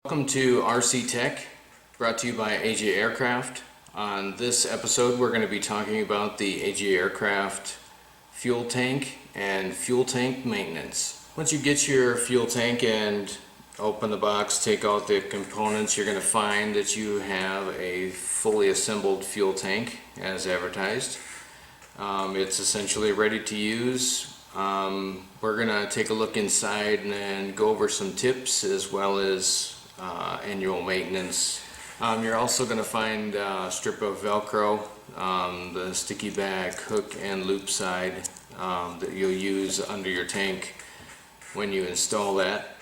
Welcome to RCTEK, brought to you by AJ Aircraft. On this episode we're going to be talking about the AJ Aircraft fuel tank and fuel tank maintenance. Once you get your fuel tank and open the box, take out the components, you're going to find that you have a fully assembled fuel tank as advertised. It's essentially ready to use. We're going to take a look inside and go over some tips as well as annual maintenance. You're also going to find a strip of Velcro, the sticky back, hook and loop side that you'll use under your tank when you install that.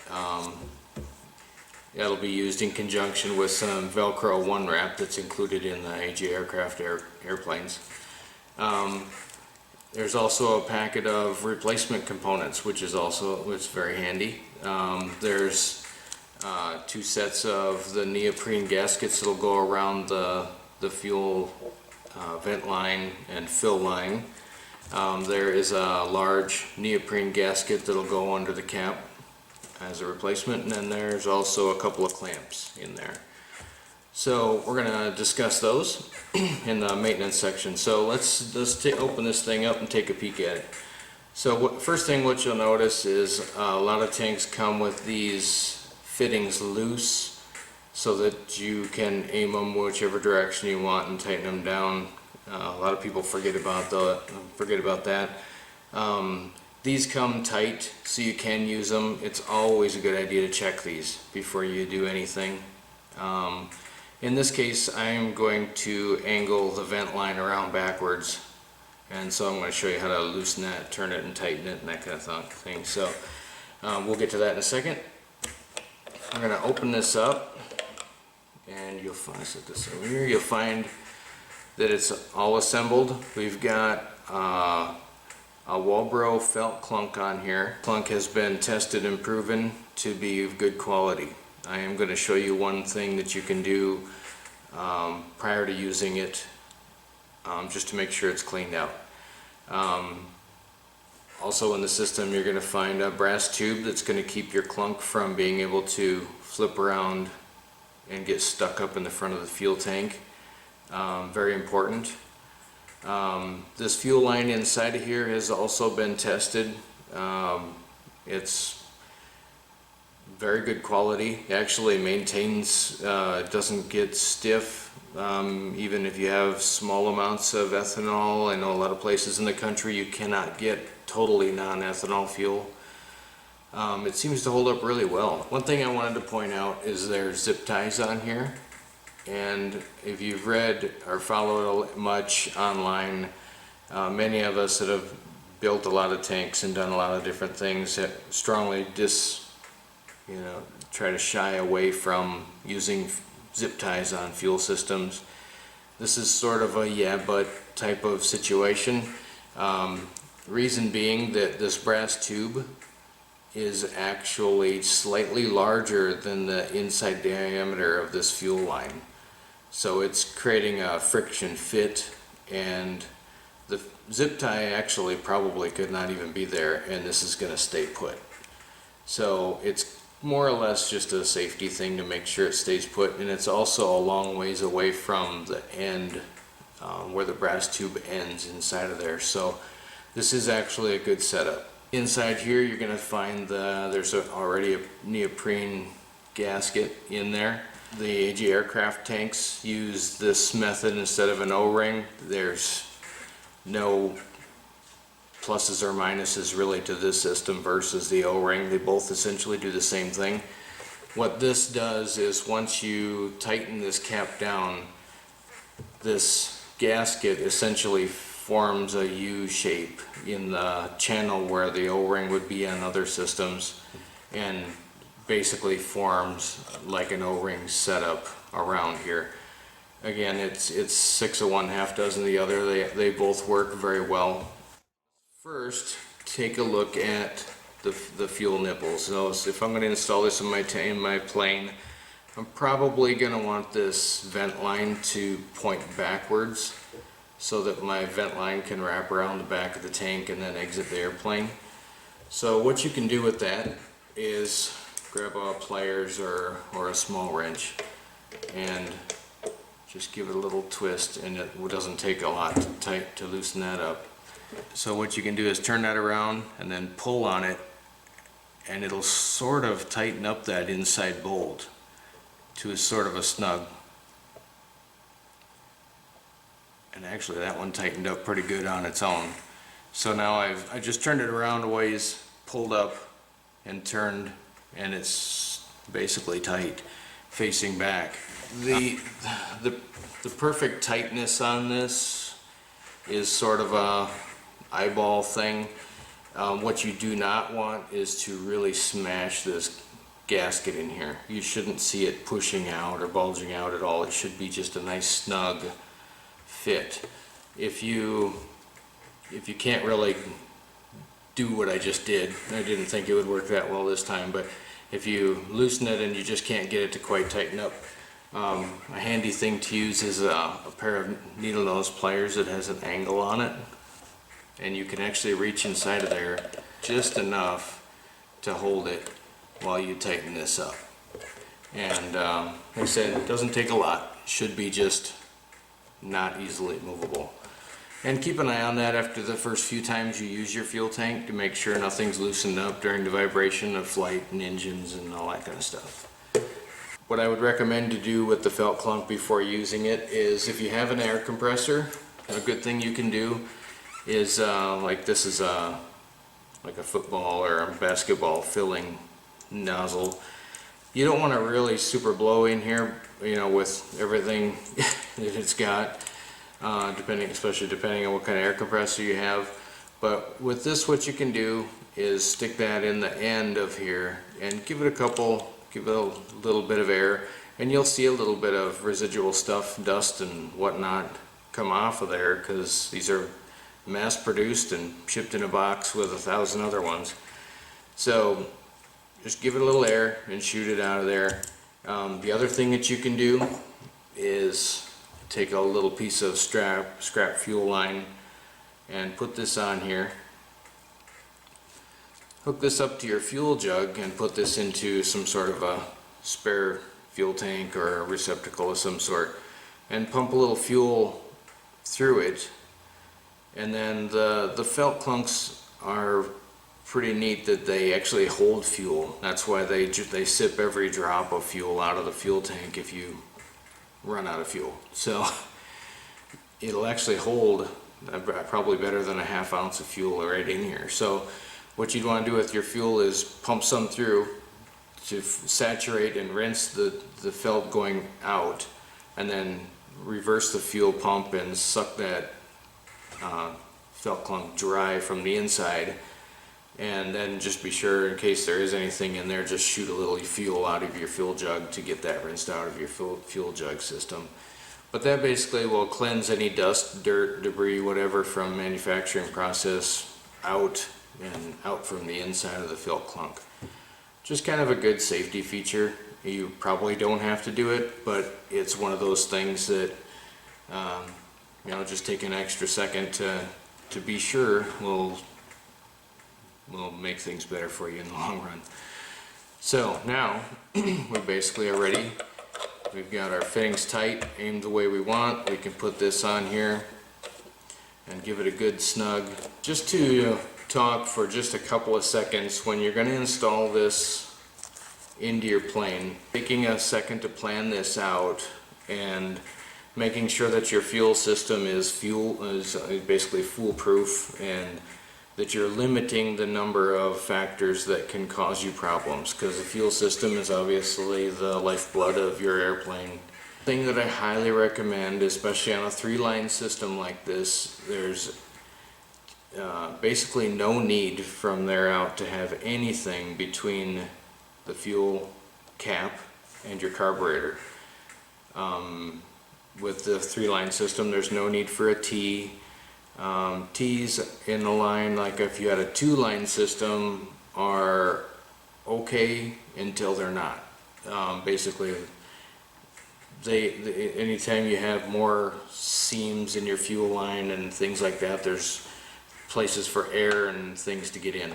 That'll be used in conjunction with some Velcro one wrap that's included in the AJ Aircraft airplanes. There's also a packet of replacement components, which is very handy. There's two sets of the neoprene gaskets that'll go around the fuel vent line and fill line. There is a large neoprene gasket that'll go under the cap as a replacement, and then there's also a couple of clamps in there. So we're going to discuss those in the maintenance section. So let's open this thing up and take a peek at it. So first thing what you'll notice is a lot of tanks come with these fittings loose so that you can aim them whichever direction you want and tighten them down. A lot of people forget about that. These come tight so you can use them. It's always a good idea to check these before you do anything. In this case, I'm going to angle the vent line around backwards, and so I'm going to show you how to loosen that, turn it and tighten it and that kind of thing. So we'll get to that in a second. I'm going to open this up, and you'll find, set this over here, you'll find that it's all assembled. We've got a Walbro felt clunk on here. Clunk has been tested and proven to be of good quality. I am going to show you one thing that you can do prior to using it, just to make sure it's cleaned out. Also in the system you're going to find a brass tube that's going to keep your clunk from being able to flip around and get stuck up in the front of the fuel tank. Very important. This fuel line inside of here has also been tested. It's very good quality. It actually maintains, it doesn't get stiff, even if you have small amounts of ethanol. I know a lot of places in the country you cannot get totally non-ethanol fuel. It seems to hold up really well. One thing I wanted to point out is there's zip ties on here, and if you've read or followed much online, many of us that have built a lot of tanks and done a lot of different things that strongly try to shy away from using zip ties on fuel systems. This is sort of a yeah but type of situation. Reason being that this brass tube is actually slightly larger than the inside diameter of this fuel line. So it's creating a friction fit, and the zip tie actually probably could not even be there, and this is going to stay put. So it's more or less just a safety thing to make sure it stays put, and it's also a long ways away from the end where the brass tube ends inside of there. So this is actually a good setup. Inside here you're going to find there's already a neoprene gasket in there. The AJ Aircraft tanks use this method instead of an O-ring. There's no pluses or minuses really to this system versus the O-ring. They both essentially do the same thing. What this does is once you tighten this cap down, this gasket essentially forms a U shape in the channel where the O-ring would be on other systems, and basically forms like an O-ring setup around here. Again, it's 6 of one, half dozen of the other. They both work very well. First, take a look at the fuel nipples. So if I'm going to install this in my plane, I'm probably going to want this vent line to point backwards so that my vent line can wrap around the back of the tank and then exit the airplane. So what you can do with that is grab pliers or a small wrench and just give it a little twist, and it doesn't take a lot to loosen that up. So what you can do is turn that around and then pull on it, and it'll sort of tighten up that inside bolt to a sort of a snug. And actually that one tightened up pretty good on its own. So now I just turned it around a ways, pulled up and turned, and it's basically tight facing back. The perfect tightness on this is sort of a eyeball thing. What you do not want is to really smash this gasket in here. You shouldn't see it pushing out or bulging out at all. It should be just a nice snug fit. If you can't really do what I just did, I didn't think it would work that well this time, but if you loosen it and you just can't get it to quite tighten up, a handy thing to use is a pair of needle nose pliers that has an angle on it, and you can actually reach inside of there just enough to hold it while you tighten this up. And like I said, it doesn't take a lot. It should be just not easily movable. And keep an eye on that after the first few times you use your fuel tank to make sure nothing's loosened up during the vibration of flight and engines and all that kind of stuff. What I would recommend to do with the felt clunk before using it is, if you have an air compressor, a good thing you can do is like this is like a football or a basketball filling nozzle. You don't want to really super blow in here, you know, with everything that it's got, especially depending on what kind of air compressor you have. But with this, what you can do is stick that in the end of here and give it a little bit of air, and you'll see a little bit of residual stuff, dust and whatnot, come off of there, because these are mass produced and shipped in a box with 1,000 other ones. So just give it a little air and shoot it out of there. The other thing that you can do is take a little piece of scrap fuel line and put this on here. Hook this up to your fuel jug and put this into some sort of a spare fuel tank or a receptacle of some sort, and pump a little fuel through it. And then the felt clunks are pretty neat that they actually hold fuel. That's why they sip every drop of fuel out of the fuel tank if you run out of fuel. So it'll actually hold probably better than a ½ ounce of fuel right in here. So what you'd want to do with your fuel is pump some through to saturate and rinse the felt going out, and then reverse the fuel pump and suck that felt clunk dry from the inside. And then just be sure, in case there is anything in there, just shoot a little fuel out of your fuel jug to get that rinsed out of your fuel jug system. But that basically will cleanse any dust, dirt, debris, whatever from manufacturing process out from the inside of the felt clunk. Just kind of a good safety feature. You probably don't have to do it, but it's one of those things that you know, just take an extra second to be sure will make things better for you in the long run. So now we basically are ready. We've got our fittings tight, aimed the way we want. We can put this on here and give it a good snug. Just to talk for just a couple of seconds, when you're going to install this into your plane, taking a second to plan this out and making sure that your fuel system is basically foolproof, and that you're limiting the number of factors that can cause you problems, because the fuel system is obviously the lifeblood of your airplane. The thing that I highly recommend, especially on a 3-line system like this, there's basically no need from there out to have anything between the fuel cap and your carburetor. With the 3-line system, there's no need for a T. T's in the line, like if you had a 2-line system, are okay until they're not. Basically, anytime you have more seams in your fuel line and things like that, there's places for air and things to get in.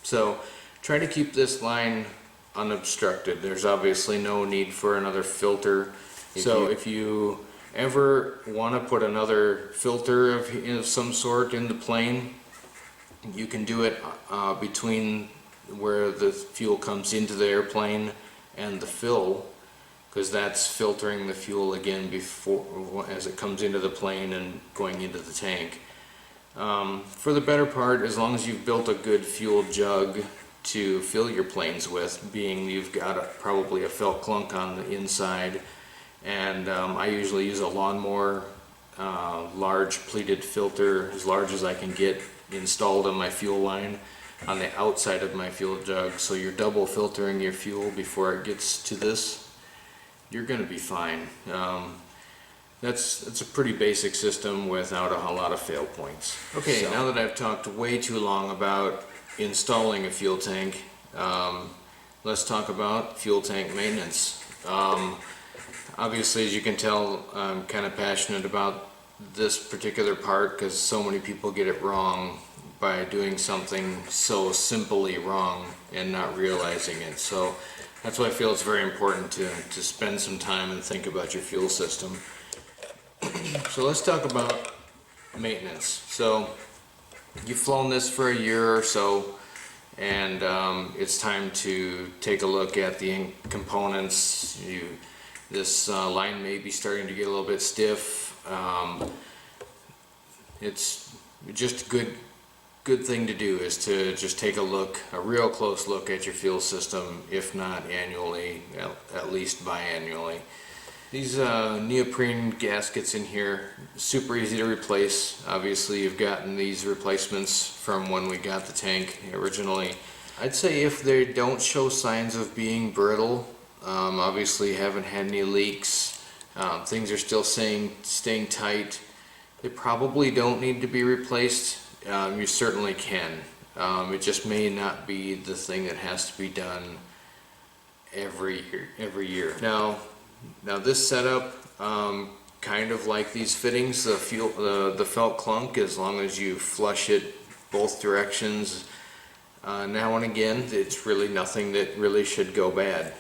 So try to keep this line unobstructed. There's obviously no need for another filter. So if you ever want to put another filter of some sort in the plane, you can do it between where the fuel comes into the airplane and the fill, because that's filtering the fuel again before as it comes into the plane and going into the tank. For the better part, as long as you've built a good fuel jug to fill your planes with, being you've got probably a felt clunk on the inside, and I usually use a lawnmower large pleated filter, as large as I can get, installed on my fuel line on the outside of my fuel jug, so you're double filtering your fuel before it gets to this. You're going to be fine. That's a pretty basic system without a lot of fail points. Okay, so now that I've talked way too long about installing a fuel tank, let's talk about fuel tank maintenance. Obviously, as you can tell, I'm kind of passionate about this particular part because so many people get it wrong by doing something so simply wrong and not realizing it. So that's why I feel it's very important to spend some time and think about your fuel system. So let's talk about maintenance. So you've flown this for a year or so, and it's time to take a look at the components. This line may be starting to get a little bit stiff. It's just a good thing to do is to just take a real close look at your fuel system, if not annually, at least biannually. These neoprene gaskets in here, super easy to replace. Obviously you've gotten these replacements from when we got the tank originally. I'd say if they don't show signs of being brittle, obviously haven't had any leaks, things are still staying tight, they probably don't need to be replaced. You certainly can. It just may not be the thing that has to be done every year. Now this setup, kind of like these fittings, the felt clunk, as long as you flush it both directions now and again, it's really nothing that really should go bad.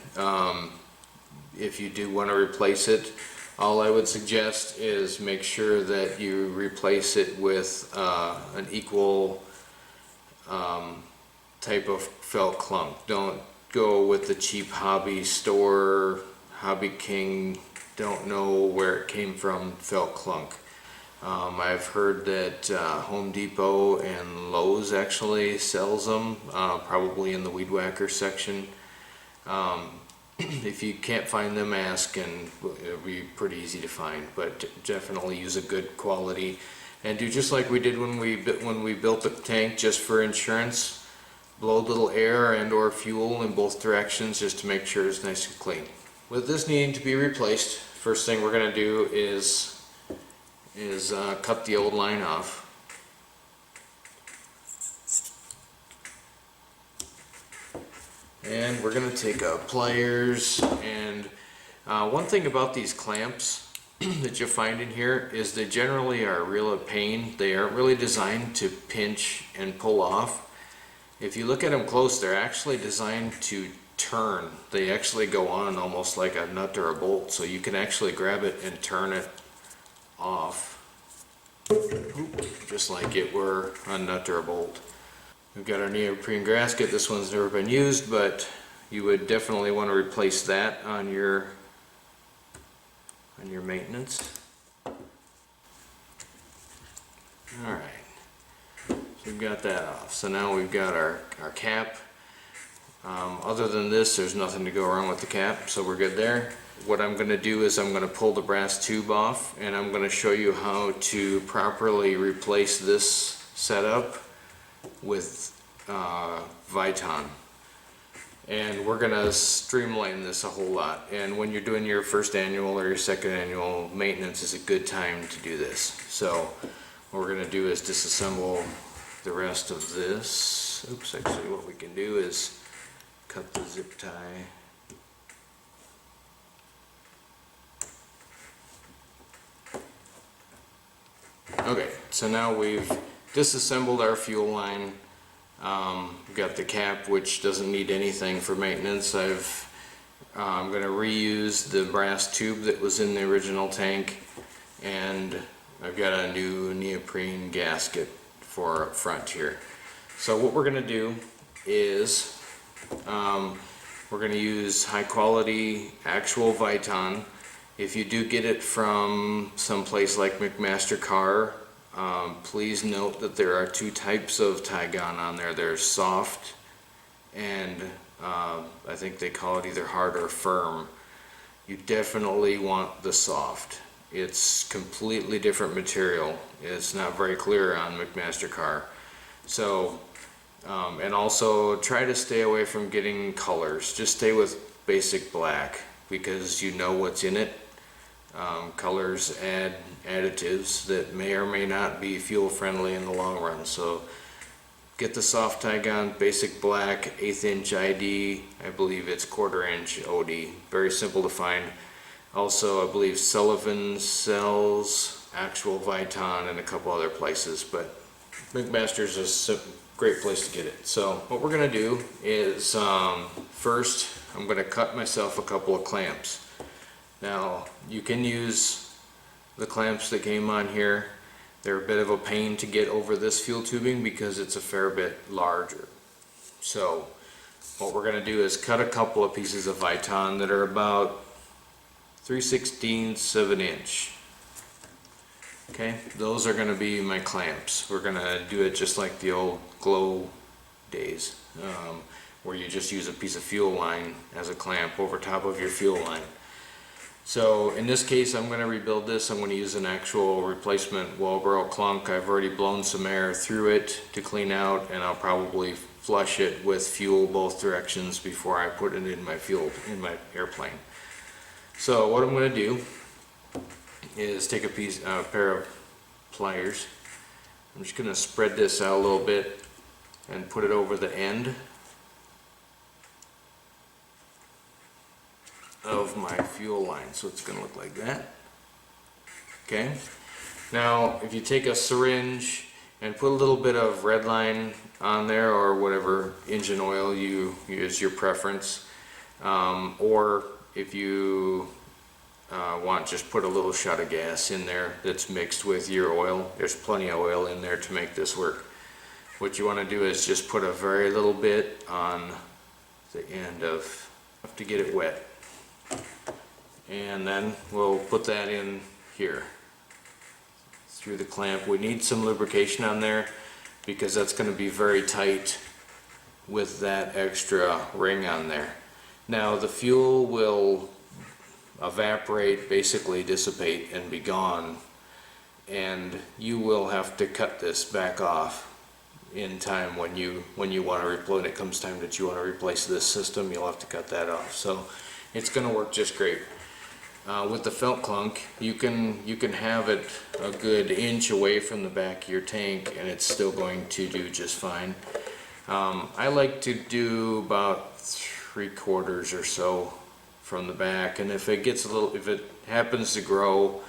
If you do want to replace it, all I would suggest is make sure that you replace it with an equal type of felt clunk. Don't go with the cheap hobby store, Hobby King, don't know where it came from, felt clunk. I've heard that Home Depot and Lowe's actually sells them, probably in the weed whacker section. If you can't find them, ask, and it'll be pretty easy to find, but definitely use a good quality and do just like we did when we built the tank, just for insurance. Blow a little air and or fuel in both directions just to make sure it's nice and clean. With this needing to be replaced, first thing we're going to do is cut the old line off. And we're going to take pliers, and one thing about these clamps that you'll find in here is they generally are real a pain. They aren't really designed to pinch and pull off. If you look at them close, they're actually designed to turn. They actually go on almost like a nut or a bolt, so you can actually grab it and turn it off just like it were a nut or a bolt. We've got our neoprene gasket. This one's never been used, but you would definitely want to replace that on your maintenance. Alright, so we've got that off. So now we've got our cap. Other than this, there's nothing to go wrong with the cap, so we're good there. What I'm going to do is I'm going to pull the brass tube off, and I'm going to show you how to properly replace this setup with Viton. And we're going to streamline this a whole lot. And when you're doing your first annual or your second annual maintenance is a good time to do this. So what we're going to do is disassemble the rest of this. Oops, actually what we can do is cut the zip tie. Okay, so now we've disassembled our fuel line. We've got the cap, which doesn't need anything for maintenance. I'm going to reuse the brass tube that was in the original tank, and I've got a new neoprene gasket for up front here. So what we're going to do is we're going to use high quality actual Viton. If you do get it from someplace like McMaster Car, please note that there are two types of Tygon on there. There's soft and I think they call it either hard or firm. You definitely want the soft. It's completely different material. It's not very clear on McMaster Car. So, and also try to stay away from getting colors. Just stay with basic black because you know what's in it. Colors add additives that may or may not be fuel friendly in the long run. So get the soft Tygon, basic black, 1/8 inch ID. I believe it's 1/4 inch OD. Very simple to find. Also, I believe Sullivan sells actual Viton and a couple other places, but McMaster's a great place to get it. So what we're going to do is first I'm going to cut myself a couple of clamps. Now you can use the clamps that came on here. They're a bit of a pain to get over this fuel tubing because it's a fair bit larger. So what we're going to do is cut a couple of pieces of Viton that are about 3/16 of an inch. Okay, those are going to be my clamps. We're going to do it just like the old glow days, where you just use a piece of fuel line as a clamp over top of your fuel line. So in this case, I'm going to rebuild this. I'm going to use an actual replacement Walbro clunk. I've already blown some air through it to clean out, and I'll probably flush it with fuel both directions before I put it in my airplane. So what I'm going to do is take a pair of pliers. I'm just going to spread this out a little bit and put it over the end of my fuel line. So it's going to look like that. Okay. Now if you take a syringe and put a little bit of red line on there, or whatever engine oil you use, your preference, or if you want, just put a little shot of gas in there that's mixed with your oil. There's plenty of oil in there to make this work. What you want to do is just put a very little bit on the end to get it wet. And then we'll put that in here through the clamp. We need some lubrication on there because that's going to be very tight with that extra ring on there. Now the fuel will evaporate, basically dissipate and be gone, and you will have to cut this back off in time when you want to replace. When it comes time that you want to replace this system, you'll have to cut that off. So it's going to work just great. With the felt clunk, you can have it a good inch away from the back of your tank and it's still going to do just fine. I like to do about 3/4 or so from the back, and if it happens to grow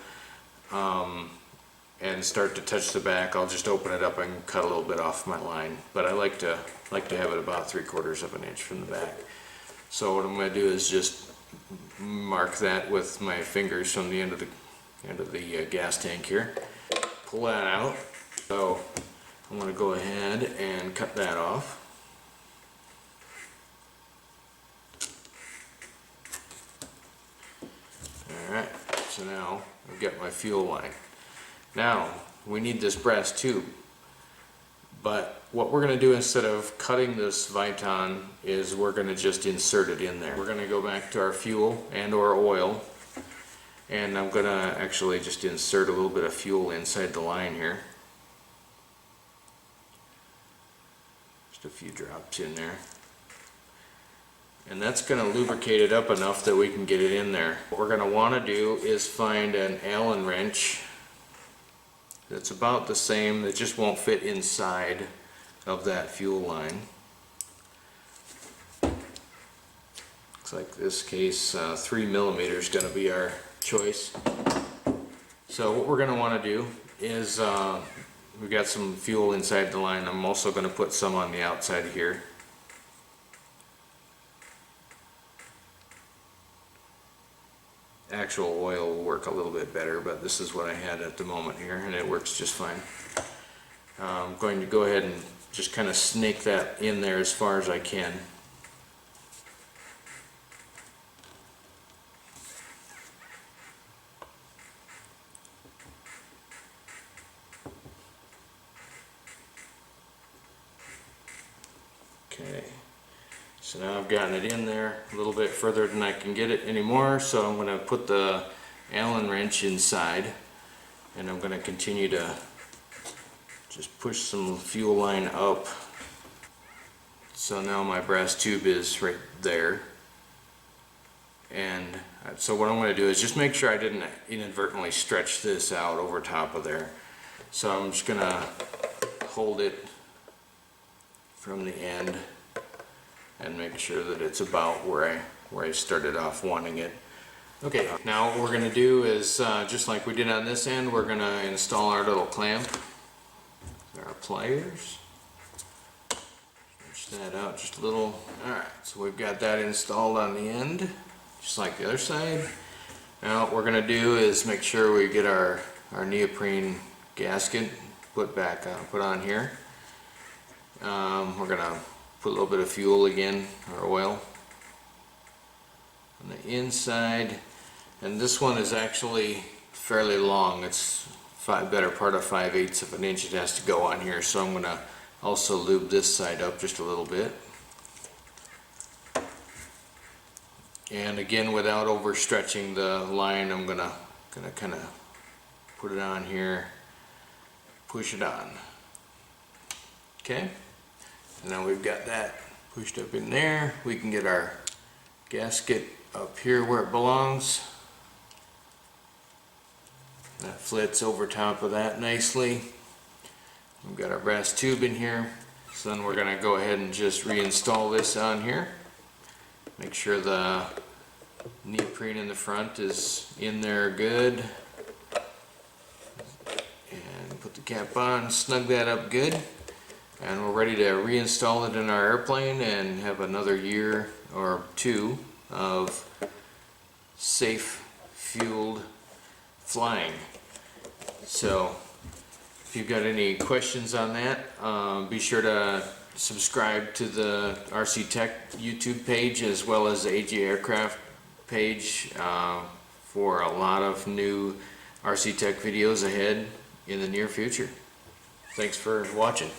and start to touch the back, I'll just open it up and cut a little bit off my line. But I like to have it about 3/4 of an inch from the back. So what I'm going to do is just mark that with my fingers from the end of the gas tank here. Pull that out. So I'm going to go ahead and cut that off. Alright, so now I've got my fuel line. Now we need this brass tube, but what we're going to do instead of cutting this Viton is we're going to just insert it in there. We're going to go back to our fuel and or oil, and I'm going to actually just insert a little bit of fuel inside the line here. Just a few drops in there. And that's going to lubricate it up enough that we can get it in there. What we're going to want to do is find an Allen wrench that's about the same, that just won't fit inside of that fuel line. Looks like this case 3mm is going to be our choice. So what we're going to want to do is we've got some fuel inside the line. I'm also going to put some on the outside here. Actual oil will work a little bit better, but this is what I had at the moment here, and it works just fine. I'm going to go ahead and just kind of snake that in there as far as I can. Okay, so now I've gotten it in there a little bit further than I can get it anymore, so I'm going to put the Allen wrench inside, and I'm going to continue to just push some fuel line up. So now my brass tube is right there, and so what I'm going to do is just make sure I didn't inadvertently stretch this out over top of there. So I'm just going to hold it from the end and make sure that it's about where I started off wanting it. Okay, now what we're going to do is just like we did on this end, we're going to install our little clamp, our pliers. Stretch that out just a little. Alright, so we've got that installed on the end, just like the other side. Now what we're going to do is make sure we get our neoprene gasket put on here. We're going to put a little bit of fuel again, or oil, on the inside. And this one is actually fairly long. It's better part of 5/8 of an inch it has to go on here. So I'm going to also lube this side up just a little bit. And again, without overstretching the line, I'm gonna kind of put it on here, push it on. Okay, and now we've got that pushed up in there. We can get our gasket up here where it belongs. That flits over top of that nicely. We've got our brass tube in here. So then we're going to go ahead and just reinstall this on here. Make sure the neoprene in the front is in there good. And put the cap on, snug that up good. And we're ready to reinstall it in our airplane and have another year or two of safe, fueled flying. So if you've got any questions on that, be sure to subscribe to the RCTEK YouTube page as well as the AG Aircraft page for a lot of new RCTEK videos ahead in the near future. Thanks for watching.